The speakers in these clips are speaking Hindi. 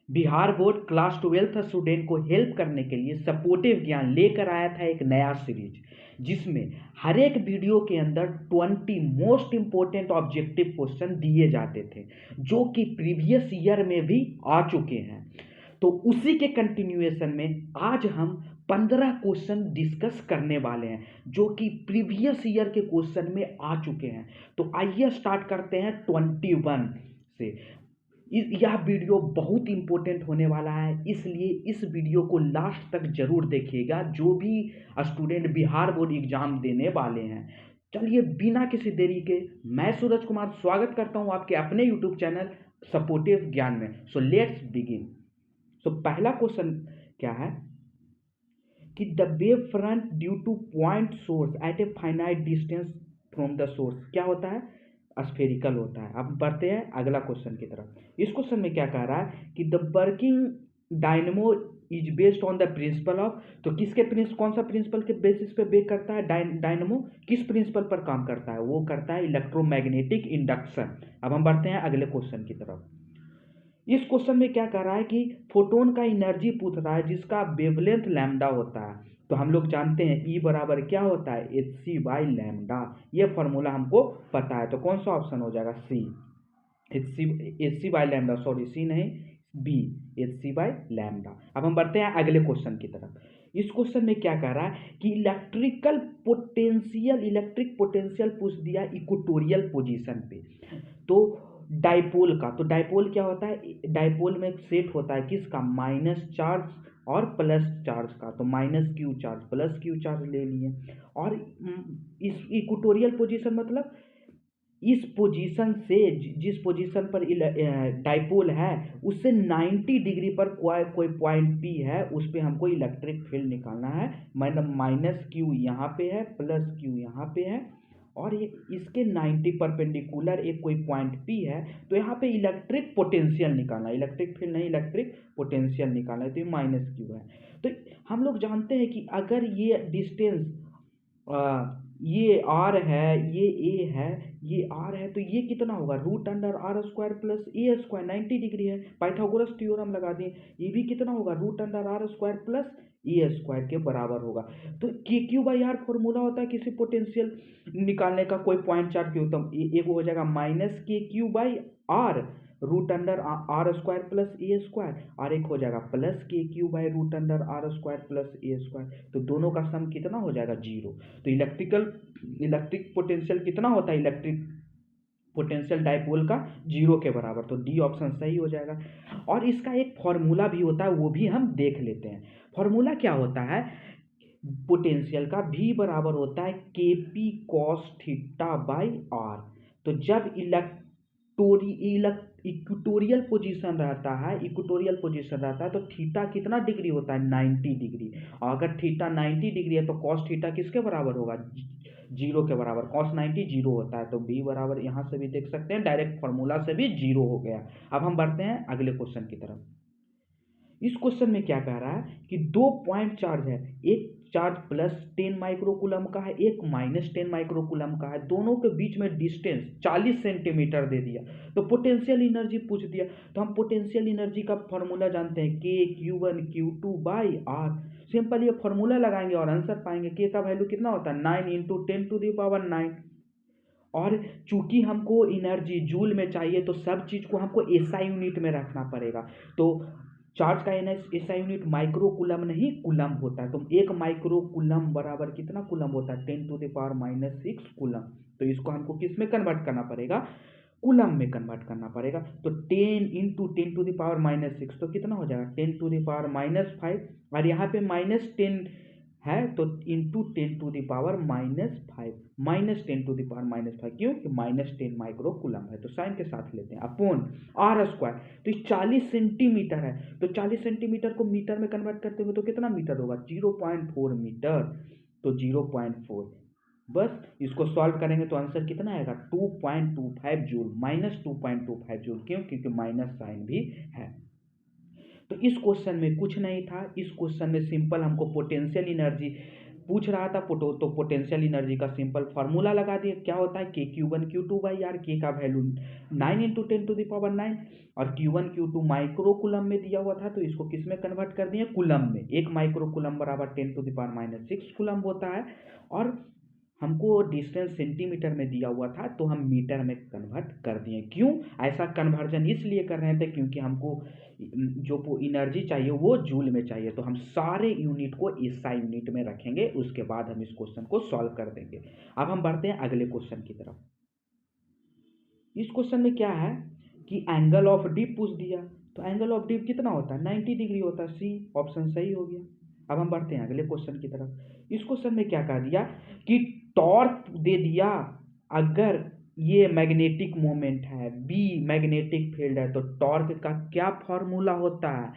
Bihar board class 12th student को हेल्प करने के लिए सपोर्टिव ज्ञान लेकर आया था एक नया सीरीज, जिसमें हर एक वीडियो के अंदर 20 मोस्ट इंपॉर्टेंट ऑब्जेक्टिव क्वेश्चन दिए जाते थे, जो कि प्रीवियस ईयर में भी आ चुके हैं। तो उसी के कंटिन्यूएशन में आज हम 15 क्वेश्चन डिस्कस करने वाले हैं, जो कि प्रीवियस ईयर के क्वेश्चन में आ चुके हैं। तो आइए स्टार्ट करते हैं 21 से। यह वीडियो बहुत इंपॉर्टेंट होने वाला है, इसलिए इस वीडियो को लास्ट तक जरूर देखिएगा, जो भी स्टूडेंट बिहार बोर्ड एग्जाम देने वाले हैं। चलिए बिना किसी देरी के मैं सूरज कुमार स्वागत करता हूं आपके अपने यूट्यूब चैनल सपोर्टिव ज्ञान में। So let's begin. सो पहला क्वेश्चन क्या है कि the wave front due to point source at a finite distance from the source क्या होता है? स्फेरिकल होता है। अब बढ़ते हैं अगला क्वेश्चन की तरफ। इस क्वेश्चन में क्या कह रहा है कि the working dynamo is based on the principle of, तो किसके कौन सा प्रिंसिपल के बेसिस पे बेक करता है? डायनेमो किस प्रिंसिपल पर काम करता है? वो करता है इलेक्ट्रोमैग्नेटिक इंडक्शन। अब हम बढ़ते हैं अगले क्वेश्चन की तरफ। इस क्वेश्चन में क्या कह रहा है कि फोटोन का एनर्जी पूछ रहा है जिसका वेवलेंथ लैम्डा होता है। तो हम लोग जानते हैं ई बराबर क्या होता है? H C by lambda. ये फॉर्मूला हमको पता है, तो कौन सा ऑप्शन हो जाएगा? C. H C by lambda, sorry C नहीं B, H C by lambda. अब हम बढ़ते हैं अगले क्वेश्चन की तरफ। इस क्वेश्चन में क्या कह रहा है कि इलेक्ट्रिक पोटेंशियल पूछ दिया इक्वेटोरियल पोजीशन पे। तो डाइपोल का, तो डाइपोल क्या होता है? डाइपोल में सेट होता है किसका? माइनस चार्ज और प्लस चार्ज का। तो minus Q charge plus Q charge ले लिए। और इस इक्वेटोरियल पोजीशन मतलब इस पोजीशन से जिस पोजीशन पर डाइपोल है उससे 90 डिग्री पर कोई पॉइंट पी है, उस पर हमको इलेक्ट्रिक फील्ड निकालना है। मतलब माइनस क्यू यहाँ पे है, प्लस क्यू यहाँ पे है, और ये इसके 90 परपेंडिकुलर एक कोई पॉइंट पी है। तो यहाँ पे इलेक्ट्रिक पोटेंशियल निकालना है, इलेक्ट्रिक फील्ड नहीं, इलेक्ट्रिक पोटेंशियल निकालना है। तो ये माइनस क्यू है। तो हम लोग जानते हैं कि अगर ये डिस्टेंस ये आर है, ये ए है, ये आर है, तो ये कितना होगा? Root under R square plus A square. 90 degree है, पाइथागोरस थ्योरम लगा दिए। ये भी कितना होगा? Root under R square plus A square के बराबर होगा। तो के क्यू बाई आर फॉर्मूला होता है किसी पोटेंशियल निकालने का, कोई पॉइंट चार्ज के। तो एक हो जाएगा minus K Q by R root under R square plus A square, और एक हो जाएगा plus K Q by root under R square plus A square. तो दोनों का सम कितना हो जाएगा? जीरो। तो इलेक्ट्रिक पोटेंशियल कितना होता है? इलेक्ट्रिक पोटेंशियल डाइपोल का जीरो के बराबर। तो डी ऑप्शन सही हो जाएगा। और इसका एक फॉर्मूला भी होता है, वो भी हम देख लेते हैं। फॉर्मूला क्या होता है पोटेंशियल का? भी बराबर होता है K P cos theta by R. तो जब इक्वेटोरियल पोजीशन रहता है तो थीटा कितना डिग्री होता है? 90 डिग्री। और अगर थीटा 90 डिग्री है तो कॉस थीटा किसके बराबर होगा? जीरो के बराबर। कॉस 90 जीरो होता है। तो बी बराबर यहाँ से भी देख सकते हैं, डायरेक्ट फॉर्मूला से भी जीरो हो गया। अब हम बढ़ते हैं अगले क्वेश्चन की तरफ। इस क्वेश्चन में क्या कह रहा है कि दो पॉइंट चार्ज है, एक चार्ज प्लस 10 माइक्रोकूलम का है, एक माइनस 10 माइक्रोकूलम का है। दोनों के बीच में डिस्टेंस 40 सेंटीमीटर दे दिया। तो पोटेंशियल एनर्जी पूछ दिया। तो हम पोटेंशियल एनर्जी का फॉर्मूला जानते हैं, K Q one Q two by R. Simple ये फॉर्मूला लगाएंगे और आंसर पाएंगे। के का वैल्यू कितना होता है? 9 इंटू 10⁻⁹। और चूंकि हमको एनर्जी जूल में चाहिए, तो सब चीज को हमको एसआई यूनिट में रखना पड़ेगा। तो चार्ज का एसआई यूनिट माइक्रो कूलम नहीं कूलम होता है। तो एक माइक्रो कूलम बराबर कितना कूलम होता है? 10⁻⁻6 कूलम। तो इसको हमको किस में कन्वर्ट करना पड़ेगा? कूलम में कन्वर्ट करना पड़ेगा। तो 10 इंटू 10⁻⁻6 तो कितना हो जाएगा? 10⁻⁻5। और यहाँ पे -10 है तो इंटू 10⁻⁻5, -10⁻⁻5 क्यों? कि -10 माइक्रो कूलम है। तो साइन के साथ लेते हैं अपॉन आर स्क्वायर। तो 40 सेंटीमीटर है, तो 40 सेंटीमीटर को मीटर में कन्वर्ट करते हुए तो कितना मीटर होगा? 0.4 मीटर। तो 0.4, बस इसको सॉल्व करेंगे तो आंसर कितना आएगा? 2.25 जूल, -2.25 जूल। क्यों? क्योंकि माइनस साइन भी है। तो इस क्वेश्चन में कुछ नहीं था। इस क्वेश्चन में सिंपल हमको पोटेंशियल एनर्जी पूछ रहा था तो पोटेंशियल एनर्जी का सिंपल फार्मूला लगा दिए, क्या होता है K(Q1Q2)/R। के का वैल्यू 9 × 10⁹ और Q1 Q2 माइक्रो कूलम में दिया हुआ था, तो इसको किस में कन्वर्ट कर दिए, कूलम में। 1 माइक्रो कूलम बराबर 10⁻⁻6 कूलम होता है, और हमको डिस्टेंस सेंटीमीटर में दिया हुआ था तो हम मीटर में कन्वर्ट कर दिए। क्यों ऐसा कन्वर्जन इसलिए कर रहे थे, क्योंकि हमको जो एनर्जी चाहिए वो जूल में चाहिए, तो हम सारे यूनिट को एसआई यूनिट में रखेंगे, उसके बाद हम इस क्वेश्चन को सॉल्व कर देंगे। अब हम बढ़ते हैं अगले क्वेश्चन की तरफ। इस क्वेश्चन में क्या है कि एंगल ऑफ डिप पूछ दिया, तो एंगल ऑफ डिप कितना होता है, 90 डिग्री होता है। सी ऑप्शन सही हो गया। अब हम बढ़ते हैं अगले क्वेश्चन की तरफ। इस क्वेश्चन में क्या कह दिया कि टॉर्क दे दिया, अगर ये मैग्नेटिक मोमेंट है, बी मैग्नेटिक फील्ड है, तो टॉर्क का क्या फॉर्मूला होता है,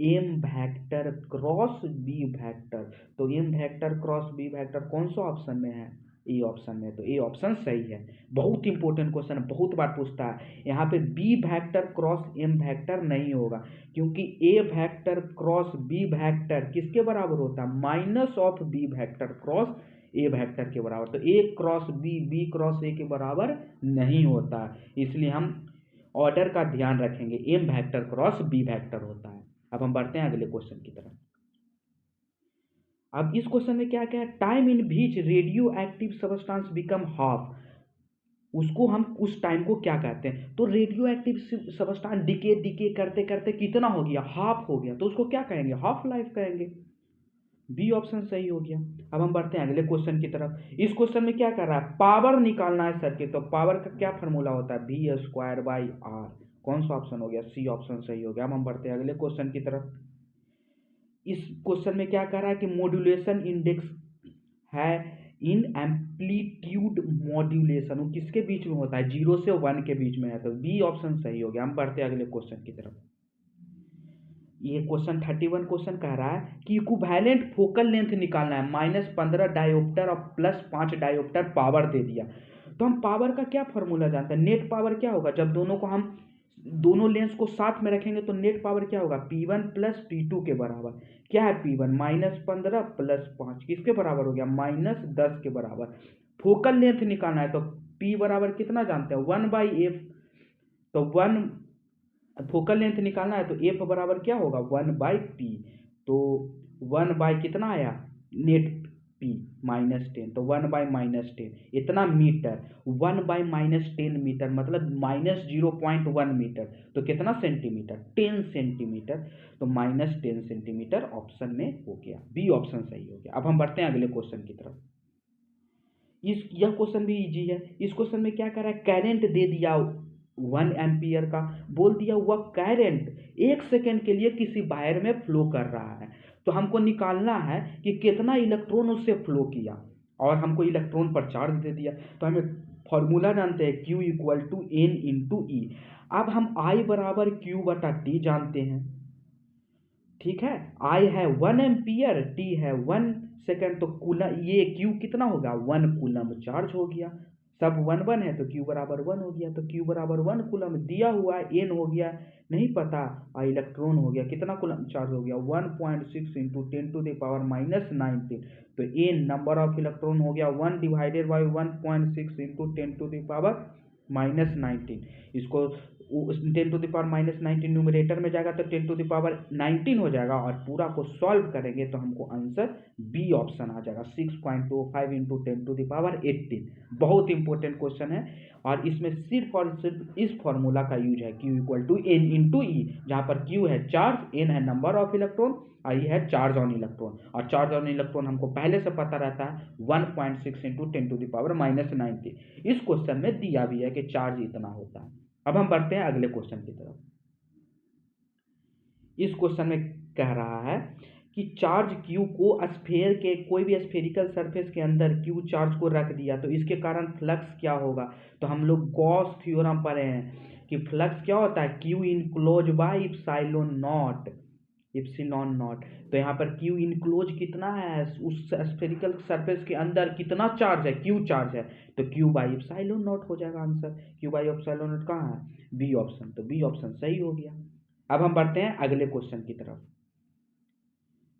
M vector cross B vector. तो M vector cross B vector कौन सा ऑप्शन में है, ए ऑप्शन में, तो ए ऑप्शन सही है। बहुत इंपॉर्टेंट क्वेश्चन है, बहुत बार पूछता है। यहाँ पे B vector cross M vector नहीं होगा, क्योंकि A vector cross B vector किसके बराबर होता है, minus of B vector cross A vector के बराबर। तो A cross B, B cross A के बराबर नहीं होता, इसलिए हम ऑर्डर का ध्यान रखेंगे, M vector cross B vector होता है। अब हम बढ़ते हैं अगले क्वेश्चन की तरफ। अब इस क्वेश्चन में क्या क्या है, time in which radio active substance become half, उसको हम उस टाइम को क्या कहते हैं, तो रेडियो एक्टिव सब्सटेंस डिके करते करते कितना हो गया, हाफ हो गया, तो उसको क्या कहेंगे, हाफ लाइफ कहेंगे। बी ऑप्शन सही हो गया। अब हम बढ़ते हैं अगले क्वेश्चन की तरफ। इस क्वेश्चन में क्या कर रहा है, पावर निकालना है सर्किट, तो पावर का क्या फॉर्मूला होता है, V²/R। कौन सा ऑप्शन हो गया, सी ऑप्शन सही हो गया। अब हम बढ़ते हैं अगले क्वेश्चन की तरफ। इस क्वेश्चन में क्या कर रहा है कि मॉड्यूलेशन इंडेक्स है इन एम्पलीट्यूड मॉड्यूलेशन, वो किसके बीच में होता है, 0 से 1 के बीच में है, तो बी ऑप्शन सही हो गया। हम बढ़ते हैं अगले क्वेश्चन की तरफ। ये क्वेश्चन 31 क्वेश्चन कह रहा है कि इक्विवेलेंट फोकल लेंथ निकालना है, -15 डायोप्टर और +5 डायोप्टर पावर दे दिया। तो हम पावर का क्या फॉर्मूला जानते हैं, नेट पावर क्या होगा, जब दोनों को हम दोनों लेंस को साथ में रखेंगे तो नेट पावर क्या होगा, P1 + P2 के बराबर। क्या है P1, -15 + 5 किसके बराबर हो गया, -10 के बराबर। फोकल लेंथ निकालना है, तो P बराबर कितना जानते हैं, 1/f, तो 1 फोकल लेंथ निकालना है, तो एफ बराबर क्या होगा, 1/p, तो 1 कितना आया, नेट p -10, तो 1/-10 इतना मीटर, 1/-10 मीटर मतलब -0.1 मीटर, तो कितना सेंटीमीटर, 10 सेंटीमीटर, तो -10 सेंटीमीटर ऑप्शन में हो गया, बी ऑप्शन सही हो गया। अब हम बढ़ते हैं अगले क्वेश्चन की तरफ। यह क्वेश्चन भी इजी है। इस क्वेश्चन में क्या कर रहा है, करंट दे दिया 1 एम्पियर का, बोल दिया हुआ करंट 1 सेकेंड के लिए किसी वायर में फ्लो कर रहा है, तो हमको निकालना है कि कितना इलेक्ट्रॉन उससे फ्लो किया, और हमको इलेक्ट्रॉन पर चार्ज दे दिया, तो हमें फॉर्मूला जानते हैं Q = N × E। अब हम I = Q/T जानते हैं, ठीक है। I है 1 एम्पियर, T है 1 सेकेंड, तो कूलम, ये Q कितना होगा, 1 कूलम चार्ज हो गया, सब 1 1 है, तो Q = 1 हो गया, तो Q = 1 कूलम दिया हुआ है, N हो गया नहीं पता, और इलेक्ट्रॉन हो गया, कितना कूलम चार्ज हो गया, 1.6 × 10⁻⁻19, तो N नंबर ऑफ इलेक्ट्रॉन हो गया 1/1.6 × 10⁻⁻19। इसको 10⁻⁻19 न्यूमरेटर में जाएगा तो 10⁻19 हो जाएगा, और पूरा को सॉल्व करेंगे तो हमको आंसर बी ऑप्शन आ जाएगा, 6.25 × 10⁻18। बहुत इंपॉर्टेंट क्वेश्चन है, और इसमें सिर्फ और सिर्फ इस फॉर्मूला का यूज है, Q = N × E, जहाँ पर Q है चार्ज, N है नंबर ऑफ इलेक्ट्रॉन, और E है चार्ज ऑन इलेक्ट्रॉन, और चार्ज ऑन इलेक्ट्रॉन हमको पहले से पता रहता है 1.6 × 10⁻⁻19। इस क्वेश्चन में दिया भी है कि चार्ज इतना होता है। अब हम बढ़ते हैं अगले क्वेश्चन की तरफ। इस क्वेश्चन में कह रहा है कि चार्ज Q को स्फीयर के, कोई भी स्फेरिकल सरफेस के अंदर Q चार्ज को रख दिया, तो इसके कारण फ्लक्स क्या होगा, तो हम लोग गॉस थ्योरम पढ़े हैं कि फ्लक्स क्या होता है, Q enclose by epsilon not. तो यहाँ पर Q इनक्लोज कितना है, उस स्फेरिकल सरफेस के अंदर कितना चार्ज है, Q चार्ज है, तो Q/ε0 हो जाएगा आंसर। Q/ε0 कहाँ है, बी ऑप्शन, तो बी ऑप्शन सही हो गया। अब हम बढ़ते हैं अगले क्वेश्चन की तरफ।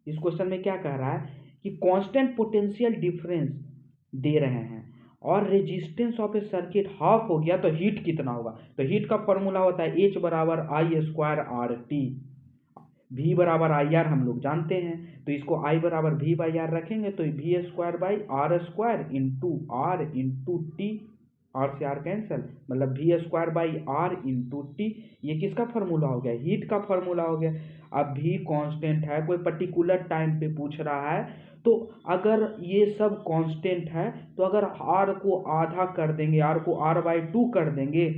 इस क्वेश्चन में क्या कह रहा है कि कांस्टेंट पोटेंशियल डिफरेंस दे रहे हैं और resistance of A circuit half हो गया तो हीट कितना होगा। तो हीट का फॉर्मूला होता है H बराबर आई स्क्वायर आर टी, V बराबर आई आर हम लोग जानते हैं, तो इसको I बराबर V बाई आर रखेंगे तो V square by R square into R into T, R से आर कैंसल, मतलब V square by R into T. ये किसका फार्मूला हो गया, हीट का फार्मूला हो गया। अब भी कांस्टेंट है, कोई पर्टिकुलर टाइम पे पूछ रहा है, तो अगर ये सब कांस्टेंट है तो अगर R को आधा कर देंगे, R को R बाई 2 कर देंगे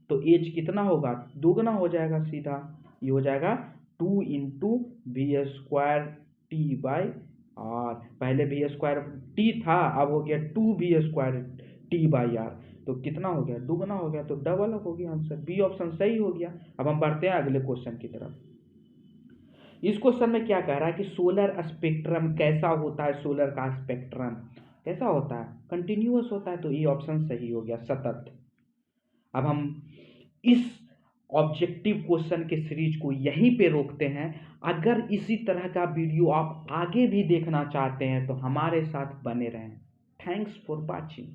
तो H कितना होगा, दोगुना हो जाएगा सीधा, ये हो जाएगा 2 into V square T by R. पहले वी स्क्वायर टी था, अब हो गया 2 V square T by R, तो कितना हो गया, दुगना हो गया, तो डबल हो गया आंसर, बी ऑप्शन सही हो गया। अब हम बढ़ते हैं अगले क्वेश्चन की तरफ। इस क्वेश्चन में क्या कह रहा है कि सोलर स्पेक्ट्रम कैसा होता है, सोलर का स्पेक्ट्रम कैसा होता है, कंटिन्यूअस होता है, तो ये ऑप्शन सही हो गया, सतत। अब हम इस ऑब्जेक्टिव क्वेश्चन के सीरीज को यहीं पे रोकते हैं। अगर इसी तरह का वीडियो आप आगे भी देखना चाहते हैं तो हमारे साथ बने रहें। Thanks for watching.